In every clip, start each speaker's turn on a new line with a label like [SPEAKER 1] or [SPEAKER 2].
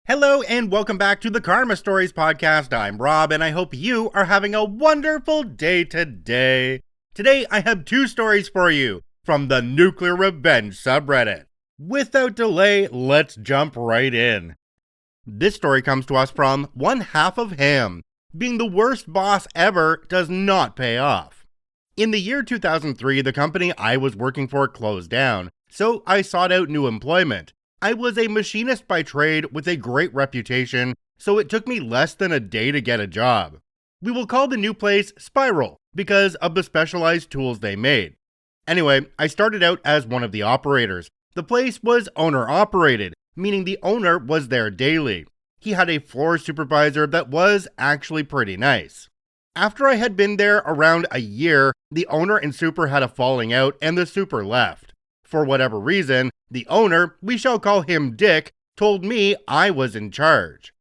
[SPEAKER 1] Hello and welcome back to the Karma Stories podcast. I'm Rob and I hope you are having a wonderful day today. Today I have two stories for you from the NuclearRevenge subreddit. Without delay, let's jump right in. This story comes to us from one half of him. Being the worst boss ever does not pay off. In the year 2003, the company I was working for closed down, so I sought out new employment. I was a machinist by trade with a great reputation, so it took me less than a day to get a job. We will call the new place Spiral because of the specialized tools they made. Anyway, I started out as one of the operators. The place was owner-operated, meaning the owner was there daily. He had a floor supervisor that was actually pretty nice. After I had been there around a year, the owner and super had a falling out and the super left. For whatever reason, the owner, we shall call him Dick, told me I was in charge.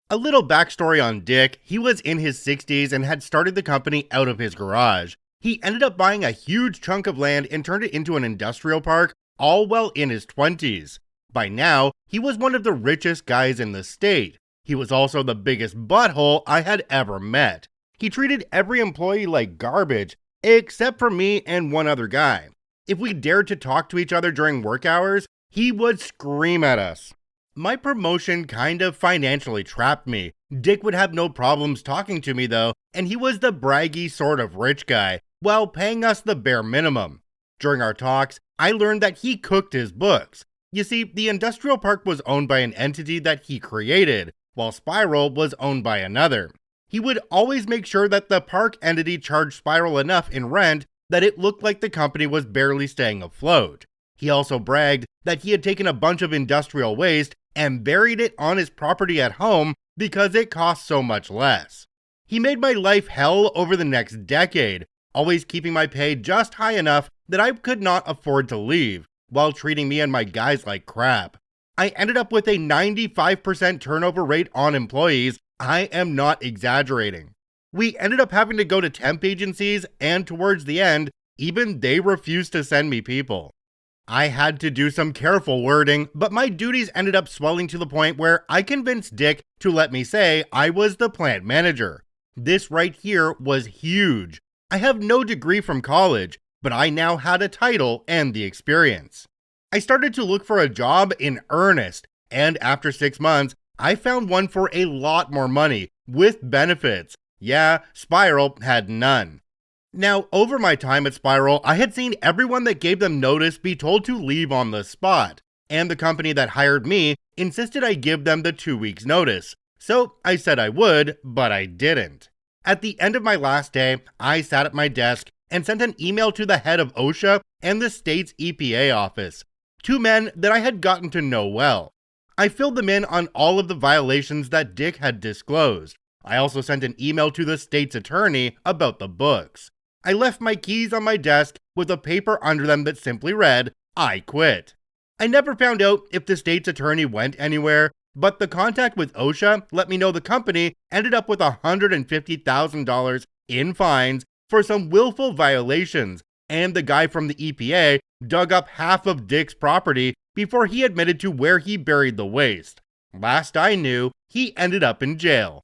[SPEAKER 1] A little backstory on Dick: he was in his 60s and had started the company out of his garage. He ended up buying a huge chunk of land and turned it into an industrial park, all while in his 20s. By now, he was one of the richest guys in the state. He was also the biggest butthole I had ever met. He treated every employee like garbage, except for me and one other guy. If we dared to talk to each other during work hours, he would scream at us. My promotion kind of financially trapped me. Dick would have no problems talking to me though, and he was the braggy sort of rich guy, while paying us the bare minimum. During our talks, I learned that he cooked his books. You see, the industrial park was owned by an entity that he created, while Spiral was owned by another. He would always make sure that the park entity charged Spiral enough in rent that it looked like the company was barely staying afloat. He also bragged that he had taken a bunch of industrial waste and buried it on his property at home because it cost so much less. He made my life hell over the next decade, always keeping my pay just high enough that I could not afford to leave, while treating me and my guys like crap. I ended up with a 95% turnover rate on employees. I am not exaggerating. We ended up having to go to temp agencies, and towards the end, even they refused to send me people. I had to do some careful wording, but my duties ended up swelling to the point where I convinced Dick to let me say I was the plant manager. This right here was huge. I have no degree from college, but I now had a title and the experience. I started to look for a job in earnest, and after 6 months, I found one for a lot more money, with benefits. Yeah, Spiral had none. Now, over my time at Spiral, I had seen everyone that gave them notice be told to leave on the spot, and the company that hired me insisted I give them the 2 weeks notice. So I said I would, but I didn't. At the end of my last day, I sat at my desk and sent an email to the head of OSHA and the state's EPA office, two men that I had gotten to know well. I filled them in on all of the violations that Dick had disclosed. I also sent an email to the state's attorney about the books. I left my keys on my desk with a paper under them that simply read, "I quit." I never found out if the state's attorney went anywhere, but the contact with OSHA let me know the company ended up with $150,000 in fines for some willful violations, and the guy from the EPA dug up half of Dick's property before he admitted to where he buried the waste. Last I knew, he ended up in jail.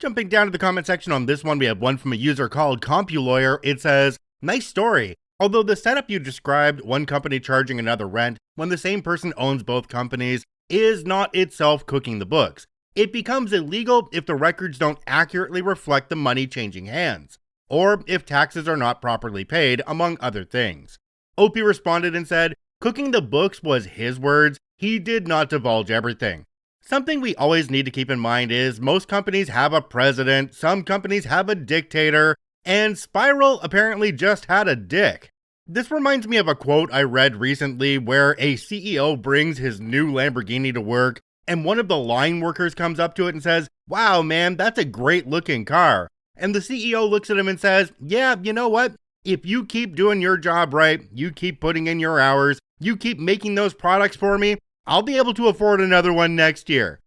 [SPEAKER 1] Jumping down to the comment section on this one, we have one from a user called CompuLawyer. It says, "Nice story. Although the setup you described, one company charging another rent when the same person owns both companies, is not itself cooking the books. It becomes illegal if the records don't accurately reflect the money changing hands, or if taxes are not properly paid, among other things." Opie responded and said, "Cooking the books was his words. He did not divulge everything. Something we always need to keep in mind is most companies have a president, some companies have a dictator, and Spiral apparently just had a dick." This reminds me of a quote I read recently where a CEO brings his new Lamborghini to work and one of the line workers comes up to it and says, "Wow man, that's a great looking car." And the CEO looks at him and says, "Yeah, you know what? If you keep doing your job right, you keep putting in your hours, you keep making those products for me, I'll be able to afford another one next year."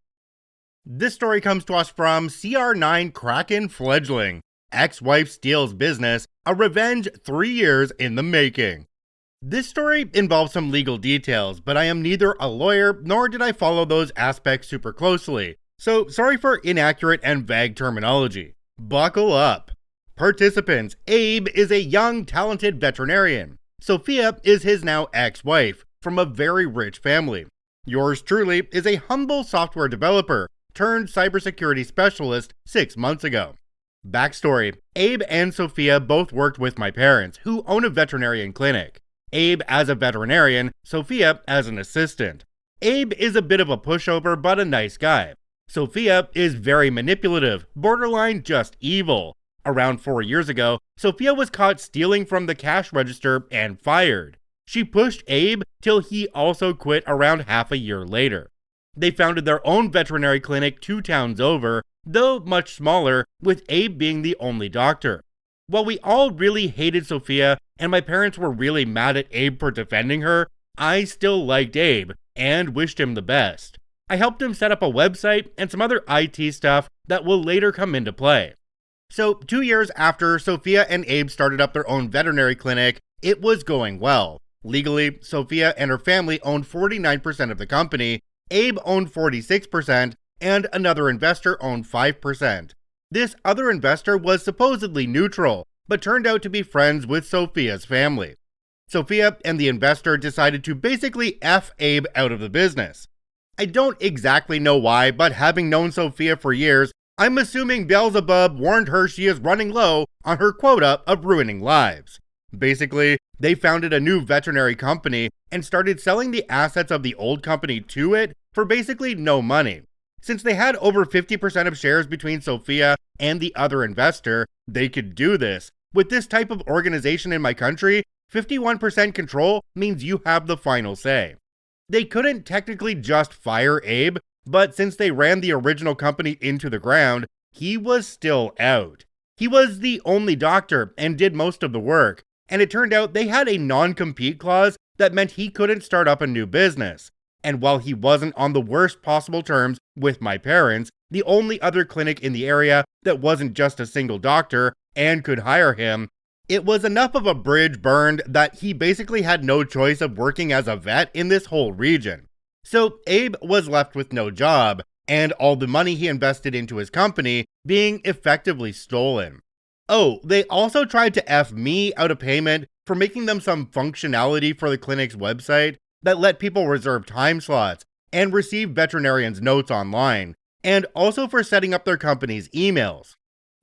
[SPEAKER 1] This story comes to us from CR9 Kraken Fledgling. Ex-wife steals business, a revenge 3 years in the making. This story involves some legal details, but I am neither a lawyer nor did I follow those aspects super closely, so sorry for inaccurate and vague terminology. Buckle up. Participants: Abe is a young, talented veterinarian. Sophia is his now ex-wife, from a very rich family. Yours truly is a humble software developer turned cybersecurity specialist 6 months ago. Backstory: Abe and Sophia both worked with my parents, who own a veterinarian clinic. Abe as a veterinarian, Sophia as an assistant. Abe is a bit of a pushover, but a nice guy. Sophia is very manipulative, borderline just evil. Around 4 years ago, Sophia was caught stealing from the cash register and fired. She pushed Abe till he also quit around half a year later. They founded their own veterinary clinic 2 towns over, though much smaller, with Abe being the only doctor. While we all really hated Sophia, and my parents were really mad at Abe for defending her, I still liked Abe, and wished him the best. I helped him set up a website and some other IT stuff that will later come into play. So 2 years after Sophia and Abe started up their own veterinary clinic, it was going well. Legally, Sophia and her family owned 49% of the company, Abe owned 46%, and another investor owned 5%. This other investor was supposedly neutral, but turned out to be friends with Sophia's family. Sophia and the investor decided to basically F Abe out of the business. I don't exactly know why, but having known Sophia for years, I'm assuming Beelzebub warned her she is running low on her quota of ruining lives. Basically, they founded a new veterinary company and started selling the assets of the old company to it for basically no money. Since they had over 50% of shares between Sophia and the other investor, they could do this. With this type of organization in my country, 51% control means you have the final say. They couldn't technically just fire Abe, but since they ran the original company into the ground, he was still out. He was the only doctor and did most of the work, and it turned out they had a non-compete clause that meant he couldn't start up a new business. And while he wasn't on the worst possible terms with my parents, the only other clinic in the area that wasn't just a single doctor and could hire him, it was enough of a bridge burned that he basically had no choice of working as a vet in this whole region. So Abe was left with no job, and all the money he invested into his company being effectively stolen. Oh, they also tried to F me out of payment for making them some functionality for the clinic's website that let people reserve time slots and receive veterinarians' notes online, and also for setting up their company's emails.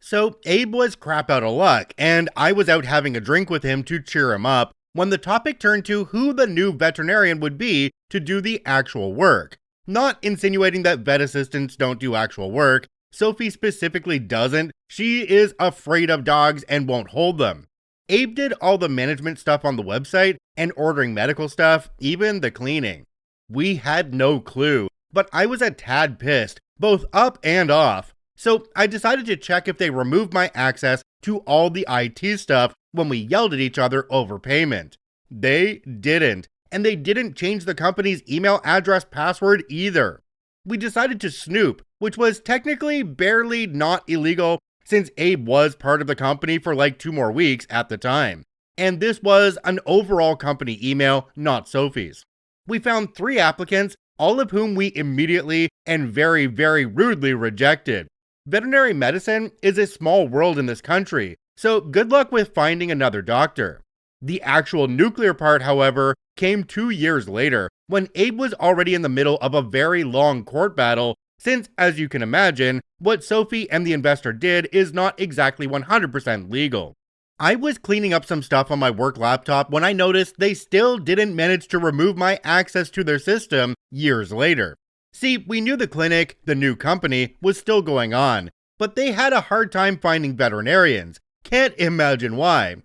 [SPEAKER 1] So Abe was crap out of luck, and I was out having a drink with him to cheer him up when the topic turned to who the new veterinarian would be to do the actual work. Not insinuating that vet assistants don't do actual work. Sophie specifically doesn't. She is afraid of dogs and won't hold them. Abe did all the management stuff on the website and ordering medical stuff, even the cleaning. We had no clue, but I was a tad pissed, both up and off. So I decided to check if they removed my access to all the IT stuff when we yelled at each other over payment. They didn't, and they didn't change the company's email address password either. We decided to snoop, which was technically barely not illegal since Abe was part of the company for like 2 more weeks at the time. And this was an overall company email, not Sophie's. We found 3 applicants, all of whom we immediately and very, very rudely rejected. Veterinary medicine is a small world in this country, so good luck with finding another doctor. The actual nuclear part, however, came 2 years later, when Abe was already in the middle of a very long court battle, since, as you can imagine, what Sophie and the investor did is not exactly 100% legal. I was cleaning up some stuff on my work laptop when I noticed they still didn't manage to remove my access to their system years later. See, we knew the clinic, the new company, was still going on, but they had a hard time finding veterinarians. Can't imagine why.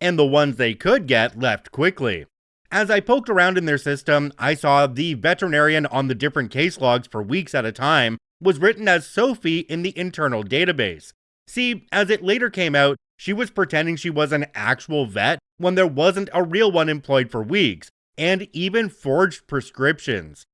[SPEAKER 1] And the ones they could get left quickly. As I poked around in their system, I saw the veterinarian on the different case logs for weeks at a time was written as Sophie in the internal database. See, as it later came out, she was pretending she was an actual vet when there wasn't a real one employed for weeks, and even forged prescriptions.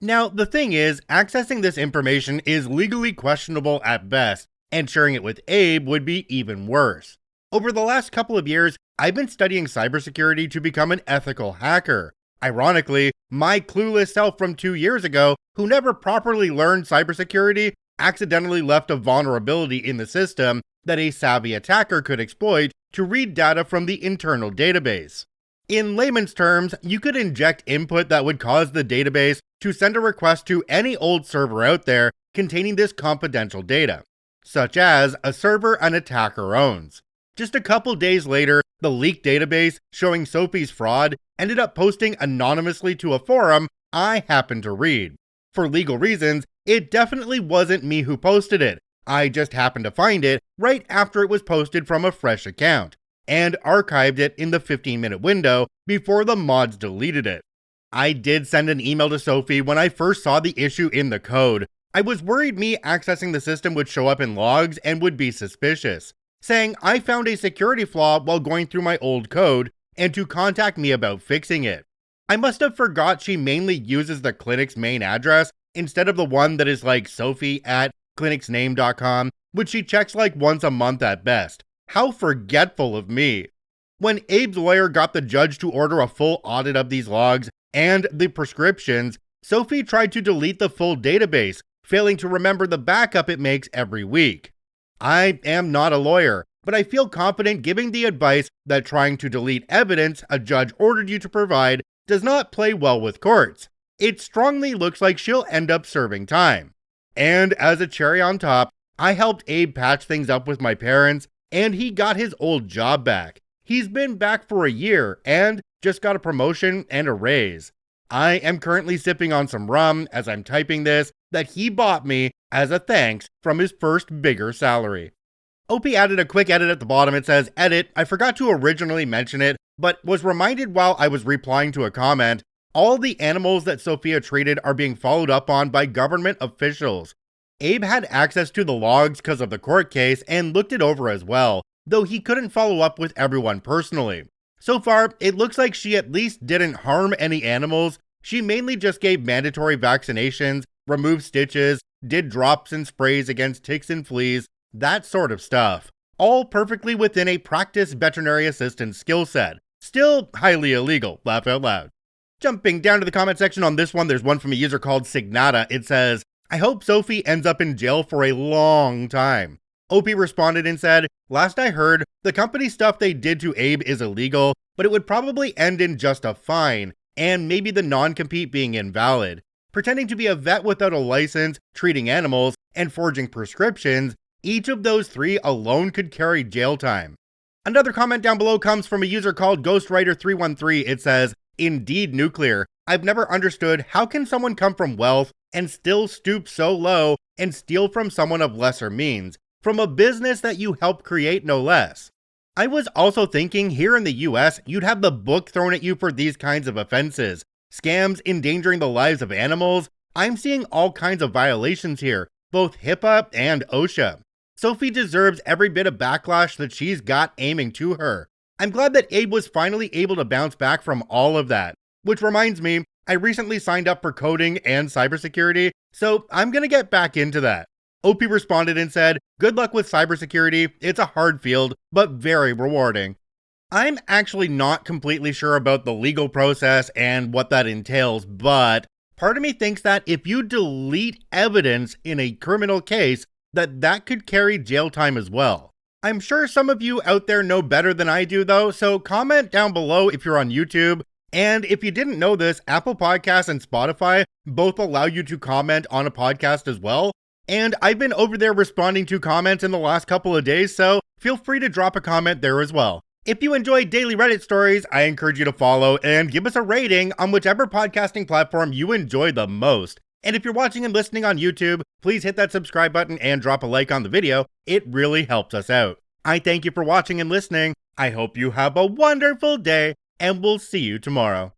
[SPEAKER 1] Now, the thing is, accessing this information is legally questionable at best, and sharing it with Abe would be even worse. Over the last couple of years, I've been studying cybersecurity to become an ethical hacker. Ironically, my clueless self from 2 years ago, who never properly learned cybersecurity, accidentally left a vulnerability in the system that a savvy attacker could exploit to read data from the internal database. In layman's terms, you could inject input that would cause the database to send a request to any old server out there containing this confidential data, such as a server an attacker owns. Just a couple days later, the leaked database showing Sophie's fraud ended up posting anonymously to a forum I happened to read. For legal reasons, it definitely wasn't me who posted it. I just happened to find it right after it was posted from a fresh account, and archived it in the 15-minute window before the mods deleted it. I did send an email to Sophie when I first saw the issue in the code. I was worried me accessing the system would show up in logs and would be suspicious, saying I found a security flaw while going through my old code and to contact me about fixing it. I must have forgot she mainly uses the clinic's main address instead of the one that is like sophie@clinicsname.com, which she checks like once a month at best. How forgetful of me. When Abe's lawyer got the judge to order a full audit of these logs and the prescriptions, Sophie tried to delete the full database, failing to remember the backup it makes every week. I am not a lawyer, but I feel confident giving the advice that trying to delete evidence a judge ordered you to provide does not play well with courts. It strongly looks like she'll end up serving time. And as a cherry on top, I helped Abe patch things up with my parents, and he got his old job back. He's been back for a year and just got a promotion and a raise. I am currently sipping on some rum as I'm typing this that he bought me as a thanks from his first bigger salary. OP added a quick edit at the bottom. It says, "Edit, I forgot to originally mention it, but was reminded while I was replying to a comment. All the animals that Sophia treated are being followed up on by government officials. Abe had access to the logs because of the court case and looked it over as well, though he couldn't follow up with everyone personally. So far, it looks like she at least didn't harm any animals. She mainly just gave mandatory vaccinations, removed stitches, did drops and sprays against ticks and fleas, that sort of stuff. All perfectly within a practiced veterinary assistant skill set. Still highly illegal, laugh out loud." Jumping down to the comment section on this one, there's one from a user called Signata. It says, "I hope Sophie ends up in jail for a long time." OP responded and said, "Last I heard, the company stuff they did to Abe is illegal, but it would probably end in just a fine, and maybe the non-compete being invalid. Pretending to be a vet without a license, treating animals, and forging prescriptions, each of those three alone could carry jail time." Another comment down below comes from a user called Ghostwriter313. It says, "Indeed nuclear. I've never understood how can someone come from wealth and still stoop so low and steal from someone of lesser means, from a business that you helped create no less. I was also thinking here in the US, you'd have the book thrown at you for these kinds of offenses. Scams endangering the lives of animals. I'm seeing all kinds of violations here, both HIPAA and OSHA. Sophie deserves every bit of backlash that she's got aiming to her. I'm glad that Abe was finally able to bounce back from all of that. Which reminds me, I recently signed up for coding and cybersecurity, so I'm gonna get back into that." OP responded and said, "Good luck with cybersecurity. It's a hard field, but very rewarding." I'm actually not completely sure about the legal process and what that entails, but part of me thinks that if you delete evidence in a criminal case, that could carry jail time as well. I'm sure some of you out there know better than I do though, so comment down below if you're on YouTube. And if you didn't know this, Apple Podcasts and Spotify both allow you to comment on a podcast as well. And I've been over there responding to comments in the last couple of days, so feel free to drop a comment there as well. If you enjoy daily Reddit stories, I encourage you to follow and give us a rating on whichever podcasting platform you enjoy the most. And if you're watching and listening on YouTube, please hit that subscribe button and drop a like on the video. It really helps us out. I thank you for watching and listening. I hope you have a wonderful day, and we'll see you tomorrow.